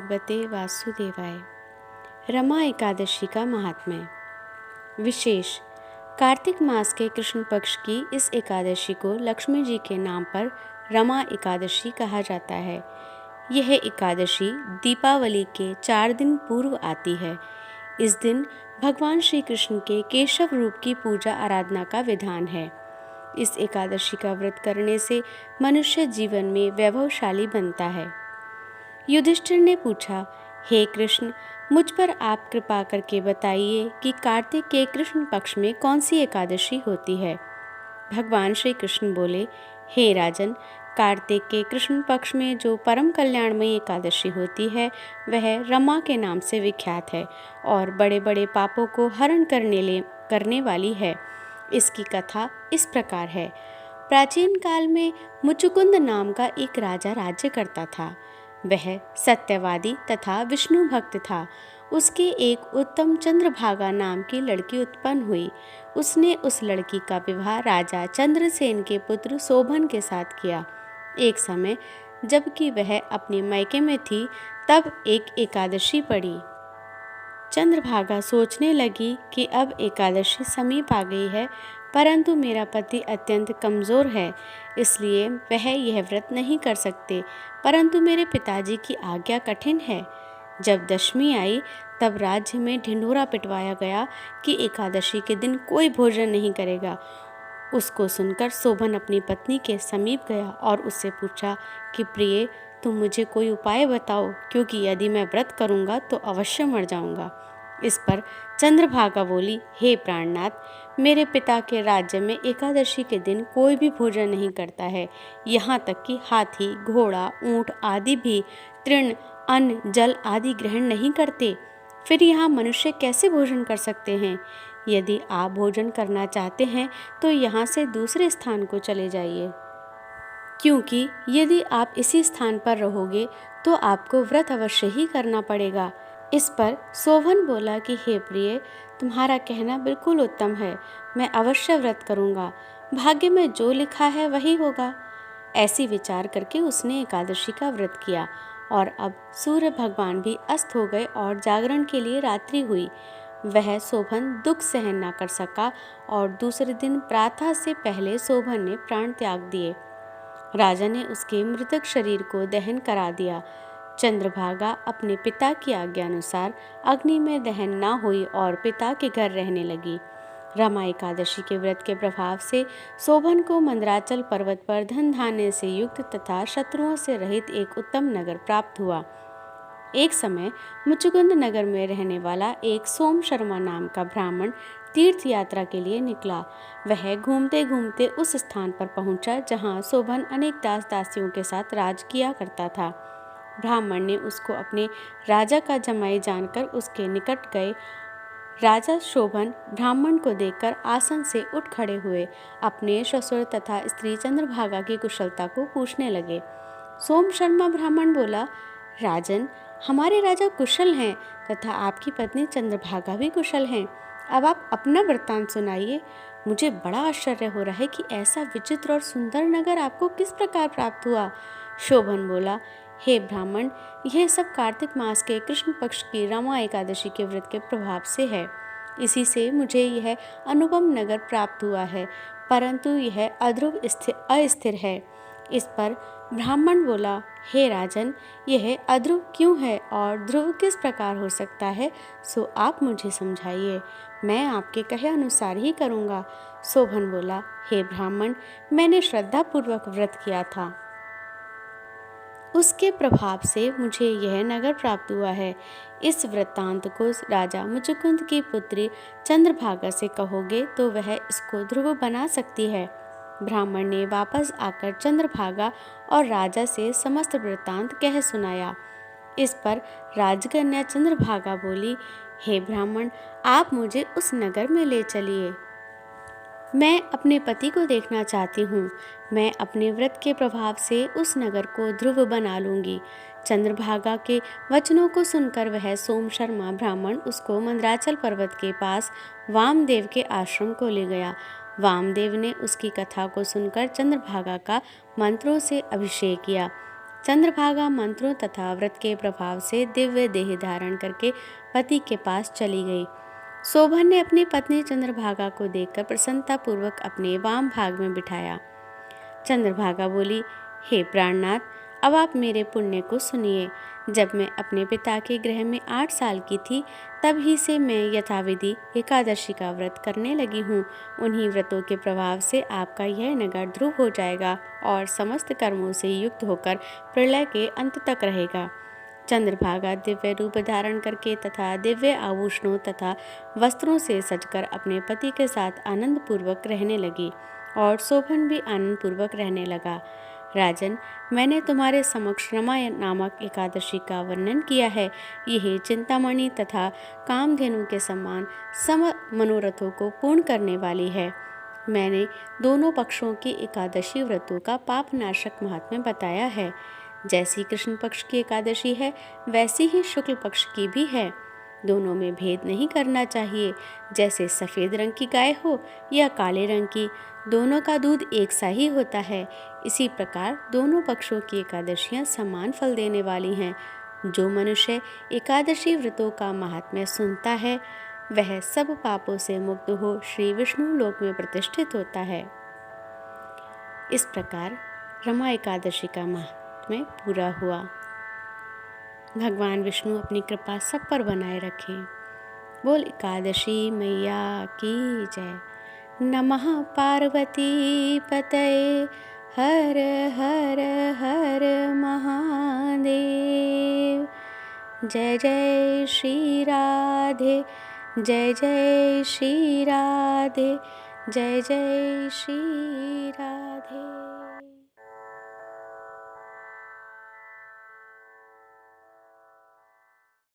भगवते वासुदेवाय। रमा एकादशी का महात्म्य। विशेष कार्तिक मास के कृष्ण पक्ष की इस एकादशी को लक्ष्मी जी के नाम पर रमा एकादशी कहा जाता है। यह एकादशी दीपावली के 4 दिन पूर्व आती है। इस दिन भगवान श्री कृष्ण के केशव रूप की पूजा आराधना का विधान है। इस एकादशी का व्रत करने से मनुष्य जीवन में वैभवशाली बनता है। युधिष्ठिर ने पूछा, हे कृष्ण, मुझ पर आप कृपा करके बताइए कि कार्तिक के कृष्ण पक्ष में कौन सी एकादशी होती है। भगवान श्री कृष्ण बोले, हे राजन, कार्तिक के कृष्ण पक्ष में जो परम कल्याणमयी एकादशी होती है वह रमा के नाम से विख्यात है और बड़े बड़े पापों को हरण करने वाली है। इसकी कथा इस प्रकार है। प्राचीन काल में मुचुकुंद नाम का एक राजा राज्य करता था। वह सत्यवादी तथा विष्णु भक्त था। उसके एक उत्तम चंद्रभागा नाम की लड़की उत्पन्न हुई। उसने उस लड़की का विवाह राजा चंद्रसेन के पुत्र शोभन के साथ किया। एक समय जबकि वह अपने मायके में थी, तब एक एकादशी पड़ी। चंद्रभागा सोचने लगी कि अब एकादशी समीप आ गई है, परंतु मेरा पति अत्यंत कमज़ोर है, इसलिए वह यह व्रत नहीं कर सकते, परंतु मेरे पिताजी की आज्ञा कठिन है। जब दशमी आई तब राज्य में ढिंढोरा पिटवाया गया कि एकादशी के दिन कोई भोजन नहीं करेगा। उसको सुनकर शोभन अपनी पत्नी के समीप गया और उससे पूछा कि प्रिय, तुम मुझे कोई उपाय बताओ, क्योंकि यदि मैं व्रत करूँगा तो अवश्य मर जाऊँगा। इस पर चंद्रभागा बोली, हे प्राणनाथ, मेरे पिता के राज्य में एकादशी के दिन कोई भी भोजन नहीं करता है। यहाँ तक कि हाथी, घोड़ा, ऊँट आदि भी तृण, अन्न, जल आदि ग्रहण नहीं करते। फिर यहाँ मनुष्य कैसे भोजन कर सकते हैं? यदि आप भोजन करना चाहते हैं तो यहाँ से दूसरे स्थान को चले जाइए, क्योंकि यदि आप इसी स्थान पर रहोगे तो आपको व्रत अवश्य ही करना पड़ेगा। इस पर शोभन बोला कि हे प्रिय, तुम्हारा कहना बिल्कुल उत्तम है, मैं अवश्य व्रत करूँगा। भाग्य में जो लिखा है वही होगा। ऐसी विचार करके उसने एकादशी का व्रत किया और अब सूर्य भगवान भी अस्त हो गए और जागरण के लिए रात्रि हुई। वह शोभन दुख सहन न कर सका और दूसरे दिन प्रातः से पहले शोभन ने प्राण त्याग दिए। राजा ने उसके मृतक शरीर को दहन करा दिया। चंद्रभागा अपने पिता की आज्ञा अनुसार अग्नि में दहन न हुई और पिता के घर रहने लगी। रमा एकादशी के व्रत के प्रभाव से शोभन को मंदराचल पर्वत पर धन धान्य से युक्त तथा शत्रुओं से रहित एक उत्तम नगर प्राप्त हुआ। एक समय मुचुकुंद नगर में रहने वाला एक सोम शर्मा नाम का ब्राह्मण तीर्थ यात्रा के लिए निकला। वह घूमते घूमते उस स्थान पर पहुंचा जहां शोभन अनेक दास दासियों के साथ राज किया करता था। ब्राह्मण ने उसको अपने राजा का जमाई जानकर उसके निकट गए। राजा शोभन ब्राह्मण को देखकर आसन से उठ खड़े हुए अपने ससुर तथा स्त्री चंद्रभागा की कुशलता को पूछने लगे। सोम शर्मा ब्राह्मण बोला, राजन, हमारे राजा कुशल हैं तथा आपकी पत्नी चंद्रभागा भी कुशल हैं। अब आप अपना वृत्तांत सुनाइए। मुझे बड़ा आश्चर्य हो रहा है कि ऐसा विचित्र और सुंदर नगर आपको किस प्रकार प्राप्त हुआ। शोभन बोला, हे ब्राह्मण, यह सब कार्तिक मास के कृष्ण पक्ष की रमा एकादशी के व्रत के प्रभाव से है। इसी से मुझे यह अनुपम नगर प्राप्त हुआ है, परंतु यह अस्थिर है। इस पर ब्राह्मण बोला, हे राजन, यह अध्रुव क्यों है और ध्रुव किस प्रकार हो सकता है, सो आप मुझे समझाइए। मैं आपके कहे अनुसार ही करूँगा। शोभन बोला, हे ब्राह्मण, मैंने श्रद्धापूर्वक व्रत किया था, उसके प्रभाव से मुझे यह नगर प्राप्त हुआ है। इस वृत्तांत को राजा मुचुकुंद की पुत्री चंद्रभागा से कहोगे तो वह इसको ध्रुव बना सकती है। ब्राह्मण ने वापस आकर चंद्रभागा और राजा से समस्त वृत्तांत कह सुनाया। इस पर राजकन्या चंद्रभागा बोली, हे ब्राह्मण, आप मुझे उस नगर में ले चलिए। मैं अपने पति को देखना चाहती हूँ। मैं अपने व्रत के प्रभाव से उस नगर को ध्रुव बना लूँगी। चंद्रभागा के वचनों को सुनकर वह सोम शर्मा ब्राह्मण उसको मंदराचल पर्वत के पास वामदेव के आश्रम को ले गया। वामदेव ने उसकी कथा को सुनकर चंद्रभागा का मंत्रों से अभिषेक किया। चंद्रभागा मंत्रों तथा व्रत के प्रभाव से दिव्य देह धारण करके पति के पास चली गई। शोभन ने अपनी पत्नी चंद्रभागा को देखकर प्रसन्नतापूर्वक अपने वाम भाग में बिठाया। चंद्रभागा बोली, हे प्राणनाथ, अब आप मेरे पुण्य को सुनिए। जब मैं अपने पिता के गृह में 8 साल की थी, तब ही से मैं यथाविधि एकादशी का व्रत करने लगी हूँ। उन्हीं व्रतों के प्रभाव से आपका यह नगर ध्रुव हो जाएगा और समस्त कर्मों से युक्त होकर प्रलय के अंत तक रहेगा। चंद्रभागा दिव्य रूप धारण करके तथा दिव्य आभूषणों तथा वस्त्रों से सजकर अपने पति के साथ आनंद पूर्वक रहने लगी और शोभन भी आनंद पूर्वक रहने लगा। राजन, मैंने तुम्हारे समक्ष रमा नामक एकादशी का वर्णन किया है। यह चिंतामणि तथा कामधेनु के समान सम मनोरथों को पूर्ण करने वाली है। मैंने दोनों पक्षों की एकादशी व्रतों का पापनाशक महात्म्य बताया है। जैसी कृष्ण पक्ष की एकादशी है, वैसी ही शुक्ल पक्ष की भी है। दोनों में भेद नहीं करना चाहिए। जैसे सफ़ेद रंग की गाय हो या काले रंग की, दोनों का दूध एक सा ही होता है। इसी प्रकार दोनों पक्षों की एकादशियां समान फल देने वाली हैं। जो मनुष्य एकादशी व्रतों का महात्म्य सुनता है, वह सब पापों से मुक्त हो श्री विष्णु लोक में प्रतिष्ठित होता है। इस प्रकार रमा एकादशी का महात्म्य पूरा हुआ। भगवान विष्णु अपनी कृपा सब पर बनाए रखें। बोल एकादशी मैया की जय। नमः पार्वती पतये हर हर हर महादेव। जय जय श्री राधे, जय जय श्री राधे, जय जय श्री राधे।